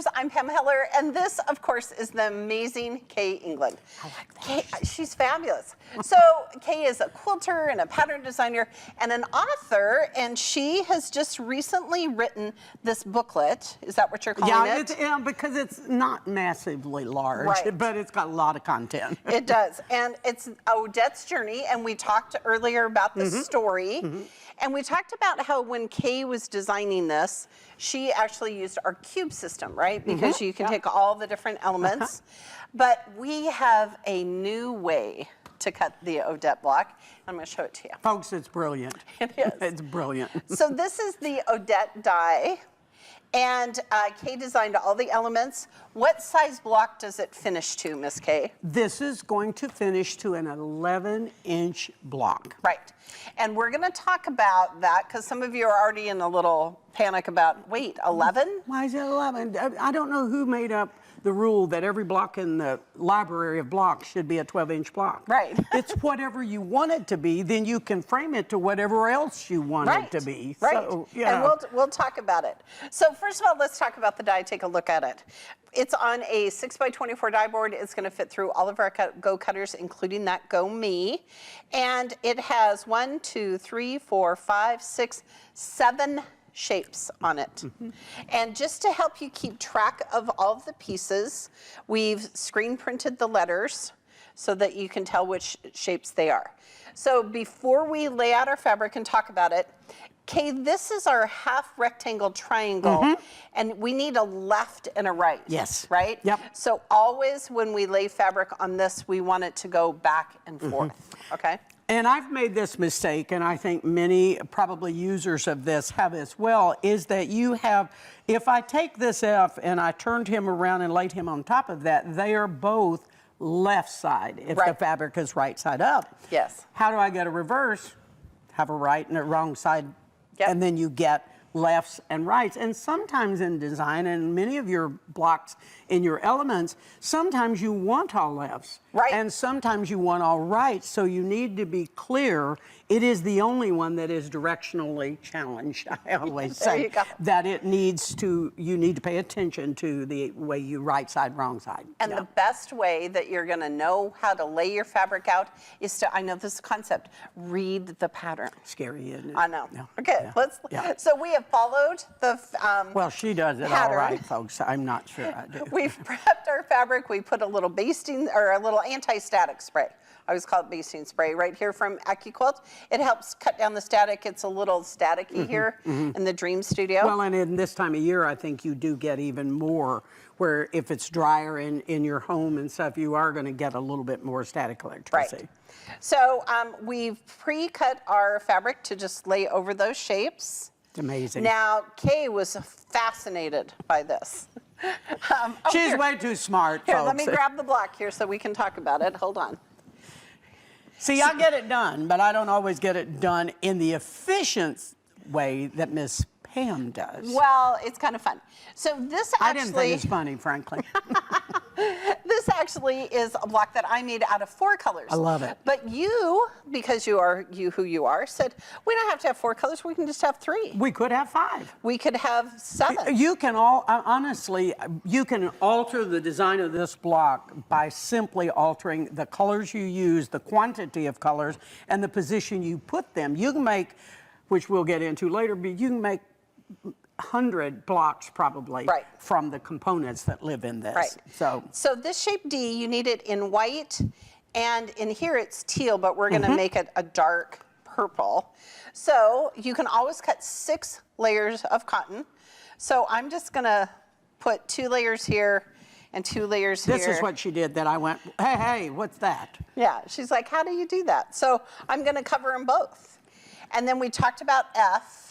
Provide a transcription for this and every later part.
Quilters. I'm Pam Heller, and this, of course, is the amazing Kaye England. I like that. Kaye, she's fabulous. So Kaye is a quilter and a pattern designer and an author, and she has just recently written this booklet. Is that what you're calling it? Yeah, because it's not massively large, Right. but it's got a lot of content. It does, and it's Odette's journey, and we talked earlier about the story, and we talked about how when Kaye was designing this, she actually used our cube system, right? Because you can take all the different elements, but we have a new way to cut the Odette block. I'm going to show it to you. Folks, it's brilliant. It is. It's brilliant. So this is the Odette die, and Kaye designed all the elements. What size block does it finish to, Miss Kaye? This is going to finish to an 11-inch block. Right. And we're going to talk about that because some of you are already in a little panic about, wait, 11? Why is it 11? I don't know who made up the rule that every block in the library of blocks should be a 12-inch block. Right. It's whatever you want it to be, then you can frame it to whatever else you want it to be. Right. So, yeah. And we'll talk about it. So first of all, let's talk about the die. Take a look at it. It's on a 6x24 die board. It's going to fit through all of our Go cutters, including that Go Me. And it has 1, 2, 3, 4, 5, 6, 7 shapes on it. And just to help you keep track of all of the pieces, we've screen printed the letters so that you can tell which shapes they are. So before we lay out our fabric and talk about it, Kaye, this is our half rectangle triangle, and we need a left and a right. Yes. Right? Yep. So always when we lay fabric on this, we want it to go back and forth, okay? And I've made this mistake, and I think many probably users of this have as well, is that you have, if I take this F and I turned him around and laid him on top of that, they are both left side if the fabric is right side up. Yes. How do I get a reverse? Have a right and a wrong side, and then you get lefts and rights. And sometimes in design, and many of your blocks in your elements, sometimes you want all lefts. Right. And sometimes you want all rights. So you need to be clear. It is the only one that is directionally challenged. I always say that it needs to, you need to pay attention to the way you right side, wrong side. And the best way that you're gonna know how to lay your fabric out is to, I know this concept, read the pattern. Scary, isn't it? I know. No. Okay, so we have followed the well, she does it pattern. all right, folks. I'm not sure I do. We've prepped our fabric. We put a little basting, or a little anti-static spray. I always call it basting spray right here from AccuQuilt. It helps cut down the static. It's a little staticky here in the Dream Studio. Well, and in this time of year, I think you do get even more where if it's drier in your home and stuff, you are going to get a little bit more static electricity. Right. So we've pre-cut our fabric to just lay over those shapes. It's amazing. Now, Kaye was fascinated by this. She's way too smart, Here, folks. let me grab the block here so we can talk about it. Hold on. See, I get it done, but I don't always get it done in the efficient way that Miss Pam does. Well, it's kind of fun. So this actually... I didn't think it's funny, frankly. This actually is a block that I made out of 4 colors. I love it. But you, because you are who you are, said, we don't have to have 4 colors, we can just have 3. We could have 5. We could have 7. You can honestly, you can alter the design of this block by simply altering the colors you use, the quantity of colors, and the position you put them. You can make, which we'll get into later, but you can make 100 blocks probably from the components that live in this. Right. So this shape D, you need it in white, and in here it's teal, but we're gonna make it a dark purple. So you can always cut 6 layers of cotton. So I'm just gonna put 2 layers here and 2 layers here. This is what she did that I went, hey, what's that? Yeah, she's like, how do you do that? So I'm gonna cover them both. And then we talked about F,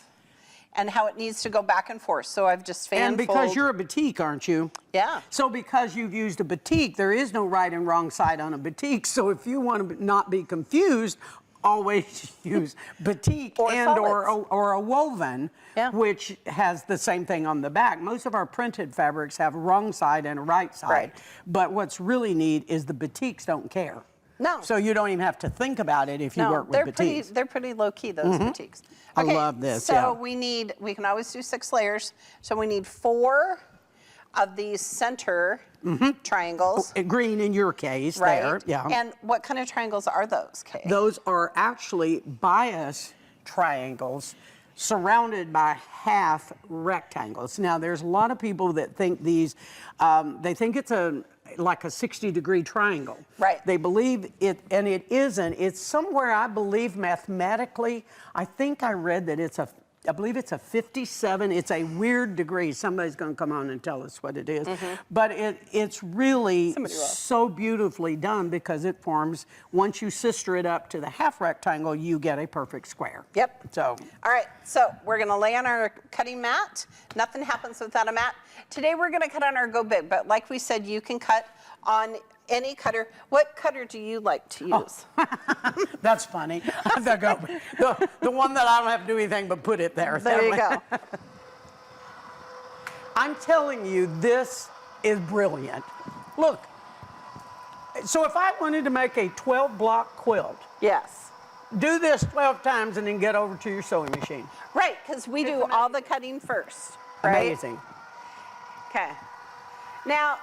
and how it needs to go back and forth. So I've just fan And because you're a batik, aren't you? Yeah. So because you've used a batik, there is no right and wrong side on a batik. So if you want to not be confused, always use batik or a woven, which has the same thing on the back. Most of our printed fabrics have a wrong side and a right side. But what's really neat is the batiks don't care. No. So you don't even have to think about it if you work with batiks. They're pretty low key, those batiks. Okay, I love this. So we can always do 6 layers. So we need 4 of these center triangles. Green in your case, Right. there, yeah. And what kind of triangles are those, Kaye? Those are actually bias triangles surrounded by half rectangles. Now, there's a lot of people that think these, they think it's like a 60-degree triangle. Right. They believe it, and it isn't. It's somewhere, I believe, mathematically, I think I read that I believe it's a 57. It's a weird degree. Somebody's going to come on and tell us what it is. But it's really so beautifully done because it forms, once you sister it up to the half rectangle, you get a perfect square. Yep. So. All right, so we're gonna lay on our cutting mat. Nothing happens without a mat. Today we're gonna cut on our Go Big, but like we said, you can cut on any cutter. What cutter do you like to use? Oh. That's funny. The one that I don't have to do anything but put it there. There you go. I'm telling you, this is brilliant. Look, so if I wanted to make a 12-block quilt, Yes. do this 12 times and then get over to your sewing machine. Right, because we do all the cutting first, right? Amazing. Okay. Now,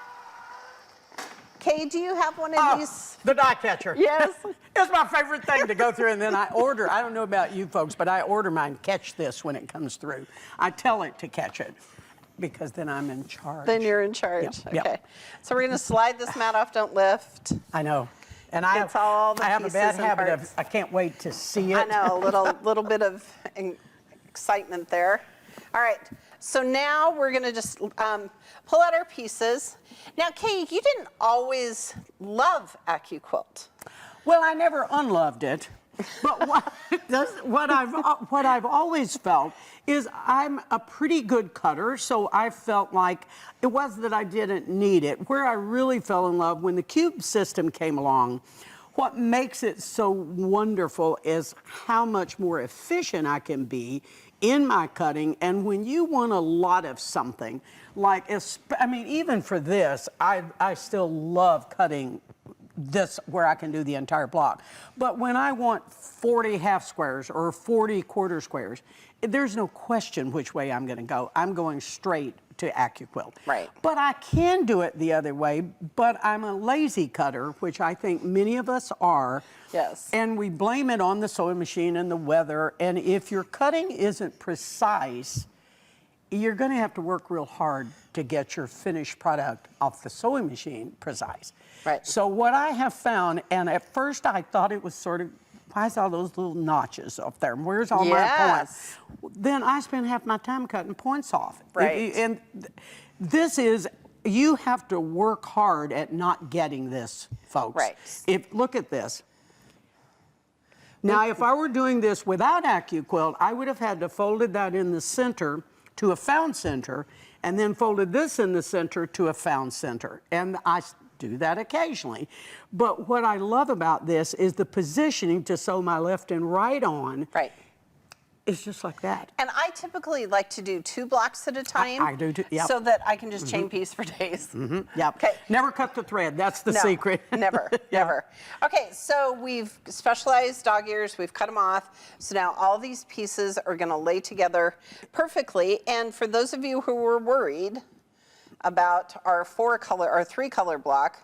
Kaye, do you have one of these? The die catcher. Yes. It's my favorite thing to go through, and then I order. I don't know about you folks, but I order mine, catch this when it comes through. I tell it to catch it because then I'm in charge. Then you're in charge. Yep, yep. Okay. So we're going to slide this mat off, don't lift. I know. And It's all the I have a bad pieces and habit parts. of, I can't wait to see it. I know, a little bit of excitement there. All right, so now we're gonna just pull out our pieces. Now, Kaye, you didn't always love AccuQuilt. Well, I never unloved it, but what I've always felt is I'm a pretty good cutter, so I felt like it was that I didn't need it. Where I really fell in love when the cube system came along, what makes it so wonderful is how much more efficient I can be in my cutting. And when you want a lot of something, like, I mean, even for this, I still love cutting this where I can do the entire block. But when I want 40 half squares or 40 quarter squares, there's no question which way I'm going to go. I'm going straight to AccuQuilt. Right. But I can do it the other way, but I'm a lazy cutter, which I think many of us are. Yes. And we blame it on the sewing machine and the weather. And if your cutting isn't precise, you're going to have to work real hard to get your finished product off the sewing machine precise. Right. So what I have found, and at first I thought it was sort of, I saw those little notches up there. Where's all my points? Then I spend half my time cutting points off. Right. And this is, you have to work hard at not getting this, folks. Right. Look at this. Now, if I were doing this without AccuQuilt, I would have had to folded that in the center to a found center, and then folded this in the center to a found center. And I do that occasionally. But what I love about this is the positioning to sew my left and right on. Right. It's just like that. And I typically like to do 2 blocks at a time. I do too, yep. So that I can just chain piece for days. Yep. Okay. Never cut the thread. That's the No, secret. Never, never. Okay, so we've specialized dog ears, we've cut them off. So now all these pieces are gonna lay together perfectly. And for those of you who were worried about our 3-color block,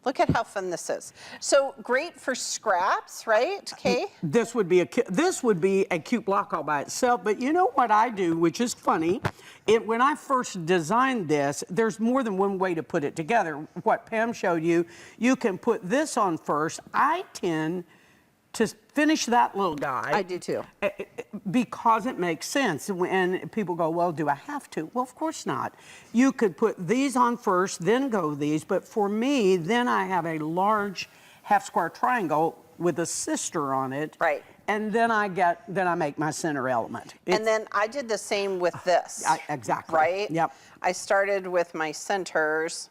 look at how fun this is. So great for scraps, right, Kaye? This would be a cute block all by itself. But you know what I do, which is funny, when I first designed this, there's more than one way to put it together. What Pam showed you, you can put this on first. I tend to finish that little guy. I do too. Because it makes sense. And people go, well, do I have to? Well, of course not. You could put these on first, then go these. But for me, then I have a large half square triangle with a sister on it. Right. And then I make my center element. And then I did the same with this. Exactly. Right? Yep. I started with my centers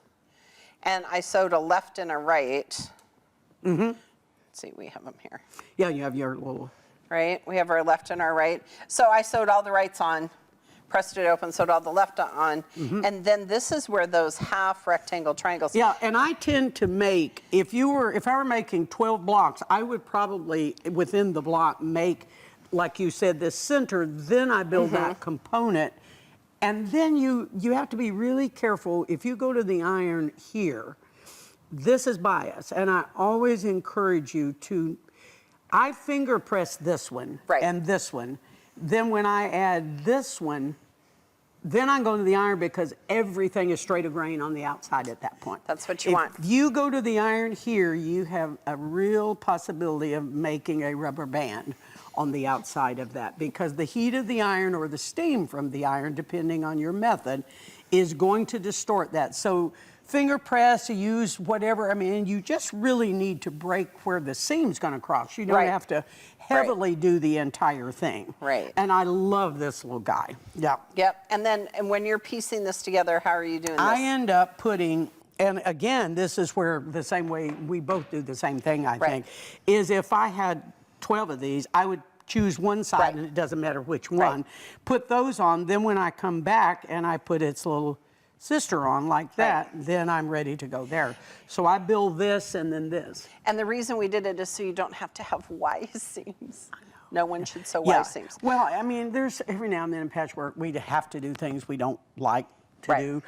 and I sewed a left and a right. Mm-hmm. Let's see, we have them here. Yeah, you have your little... Right? We have our left and our right. So I sewed all the rights on, pressed it open, sewed all the left on, and then this is where those half rectangle triangles. Yeah, and I tend to make, if I were making 12 blocks, I would probably, within the block, make, like you said, this center, then I build that component And then you have to be really careful. If you go to the iron here, this is bias, and I always encourage you to, I finger press this one and this one. Then when I add this one, then I'm going to the iron because everything is straight of grain on the outside at that point. That's what you want. If you go to the iron here, you have a real possibility of making a rubber band on the outside of that because the heat of the iron or the steam from the iron, depending on your method, is going to distort that. So finger press, use whatever. I mean, you just really need to break where the seam's going to cross. You don't have to heavily do the entire thing. Right. And I love this little guy. Yep. Yep. And then when you're piecing this together, how are you doing this? I end up putting, and again, this is where the same way we both do the same thing, I think, is if I had 12 of these, I would choose one side, and it doesn't matter which one. Put those on, then when I come back and I put its little sister on like that, then I'm ready to go there. So I build this and then this. And the reason we did it is so you don't have to have Y seams. No one should sew Y seams. Well, I mean, there's every now and then in patchwork, we have to do things we don't like to do.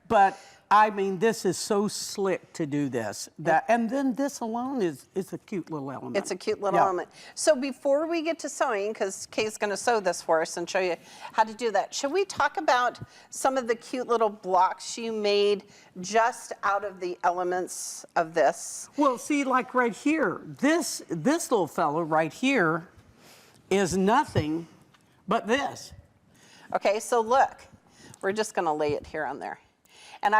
But I mean, this is so slick to do this. And then this alone is a cute little element. It's a cute little element. So before we get to sewing, because Kaye's going to sew this for us and show you how to do that, should we talk about some of the cute little blocks you made just out of the elements of this? Well, see, like right here, this little fellow right here is nothing but this. Okay, so look, we're just going to lay it here on there. And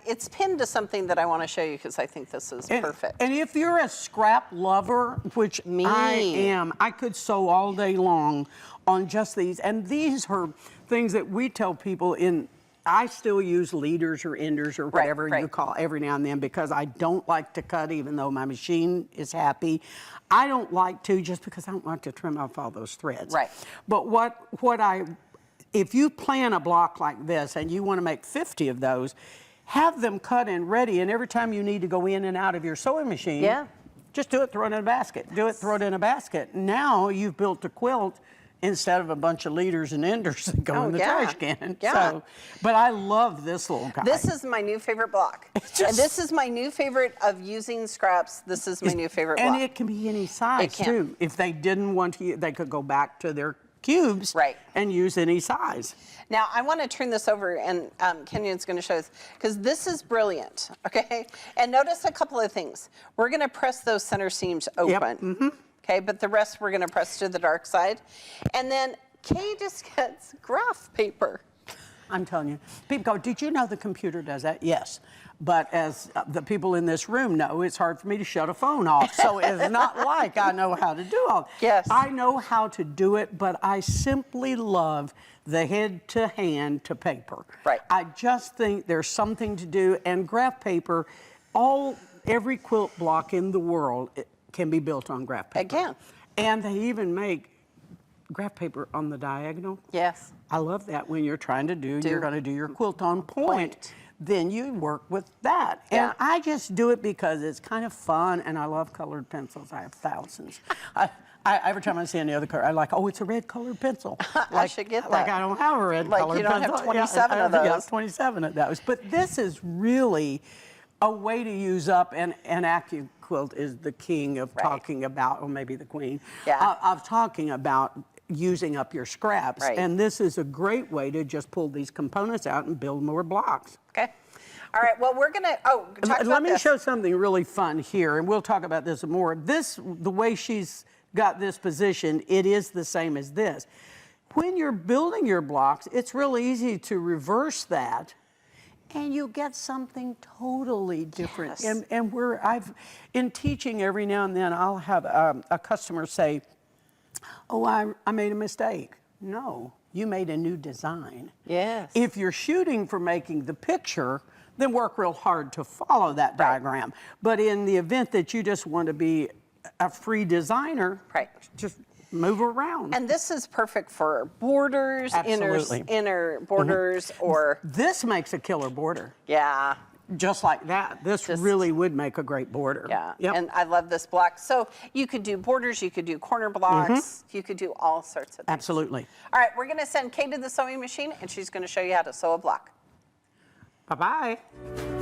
it's pinned to something that I want to show you because I think this is perfect. And if you're a scrap lover, which I am, I could sew all day long on just these. And these are things that we tell people I still use leaders or enders or whatever you call every now and then because I don't like to cut even though my machine is happy. I don't like to just because I don't like to trim off all those threads. But if you plan a block like this and you want to make 50 of those, have them cut and ready, and every time you need to go in and out of your sewing machine, just do it, throw it in a basket. Do it, throw it in a basket. Now you've built a quilt instead of a bunch of leaders and enders that go in the trash can. So, but I love this little guy. This is my new favorite block. And this is my new favorite of using scraps. This is my new favorite block. And it can be any size too. If they didn't want to, they could go back to their cubes and use any size. Now I want to turn this over and Kenyon's going to show us because this is brilliant, okay? And notice a couple of things. We're going to press those center seams open, okay? But the rest we're going to press to the dark side. And then Kaye just gets graph paper. I'm telling you, people go, did you know the computer does that? Yes. But as the people in this room know, it's hard for me to shut a phone off. So it's not like I know how to do all. I know how to do it, but I simply love the head to hand to paper. I just think there's something to do, and graph paper, every quilt block in the world can be built on graph paper. And they even make graph paper on the diagonal. I love that when you're trying to you're going to do your quilt on point. Then you work with that. And I just do it because it's kind of fun, and I love colored pencils. I have thousands. Every time I see any other color, I like, oh, it's a red colored pencil. I should get that. Like I don't have a red colored pencil. Like you don't have 27 of those. Yeah, 27 of those. But this is really a way to use up, and AccuQuilt is the king of talking about, or maybe the queen, of talking about using up your scraps. And this is a great way to just pull these components out and build more blocks. Okay. All right, well, we're gonna, let me show something really fun here, and we'll talk about this more. The way she's got this positioned, it is the same as this. When you're building your blocks, it's really easy to reverse that, and you get something totally different. And in teaching every now and then, I'll have a customer say, oh, I made a mistake. No, you made a new design. If you're shooting for making the picture, then work real hard to follow that diagram. But in the event that you just want to be a free designer, just move around. And this is perfect for borders, inner borders, or... This makes a killer border. just like that. This really would make a great border. Yeah, yep. and I love this block. So you could do borders, you could do corner blocks, you could do all sorts of things. Absolutely. All right, we're going to send Kaye to the sewing machine, and she's going to show you how to sew a block. Bye-bye.